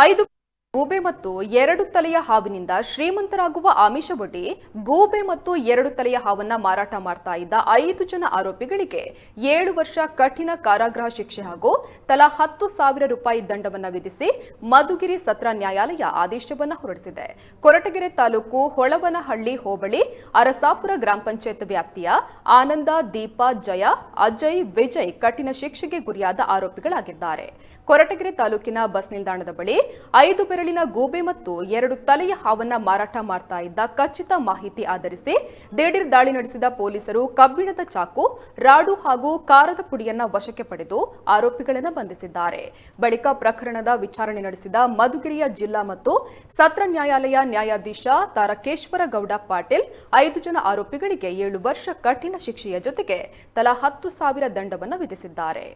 5 ಗೂಬೆ ಮತ್ತು 2 ತಲೆಯ ಹಾವಿನಿಂದ ಶ್ರೀಮಂತರಾಗುವ ಆಮಿಷವೊಡ್ಡಿ ಗೂಬೆ ಮತ್ತು 2 ತಲೆಯ ಹಾವನ್ನ ಮಾರಾಟ ಮಾಡ್ತಾ ಇದ್ದ 5 ಜನ ಆರೋಪಿಗಳಿಗೆ 7 ವರ್ಷ ಕಠಿಣ ಕಾರಾಗೃಹ ಶಿಕ್ಷೆ ಹಾಗೂ ತಲಾ 10,000 ರೂಪಾಯಿ ದಂಡವನ್ನು ವಿಧಿಸಿ ಮಧುಗಿರಿ ಸತ್ರ ನ್ಯಾಯಾಲಯ ಆದೇಶವನ್ನು ಹೊರಡಿಸಿದೆ. ಕೊರಟಗೆರೆ ತಾಲೂಕು ಹೊಳವನಹಳ್ಳಿ ಹೋಬಳಿ ಅರಸಾಪುರ ಗ್ರಾಮ ಪಂಚಾಯತ್ ವ್ಯಾಪ್ತಿಯ ಆನಂದ, ದೀಪ, ಜಯ, ಅಜಯ್, ವಿಜಯ್ ಕಠಿಣ ಶಿಕ್ಷೆಗೆ ಗುರಿಯಾದ ಆರೋಪಿಗಳಾಗಿದ್ದಾರೆ. ಕೊರಟಗೆರೆ ತಾಲೂಕಿನ ಬಸ್ ನಿಲ್ದಾಣದ ಬಳಿ 5 ಬೆರಳಿನ ಗೂಬೆ ಮತ್ತು 2 ತಲೆಯ ಹಾವನ್ನ ಮಾರಾಟ ಮಾಡ್ತಾ ಇದ್ದ ಖಚಿತ ಮಾಹಿತಿ ಆಧರಿಸಿ ದಿಢೀರ್ ದಾಳಿ ನಡೆಸಿದ ಪೊಲೀಸರು ಕಬ್ಬಿಣದ ಚಾಕು, ರಾಡು ಹಾಗೂ ಕಾರದ ಪುಡಿಯನ್ನ ವಶಕ್ಕೆ ಪಡೆದು ಆರೋಪಿಗಳನ್ನು ಬಂಧಿಸಿದ್ದಾರೆ. ಬಳಿಕ ಪ್ರಕರಣದ ವಿಚಾರಣೆ ನಡೆಸಿದ ಮಧುಗಿರಿಯ ಜಿಲ್ಲಾ ಮತ್ತು ಸತ್ರ ನ್ಯಾಯಾಲಯ ನ್ಯಾಯಾಧೀಶ ತಾರಕೇಶ್ವರ ಗೌಡ ಪಾಟೀಲ್ 5 ಜನ ಆರೋಪಿಗಳಿಗೆ 7 ವರ್ಷ ಕಠಿಣ ಶಿಕ್ಷೆಯ ಜೊತೆಗೆ ತಲಾ 10,000 ದಂಡವನ್ನು ವಿಧಿಸಿದ್ದಾರೆ.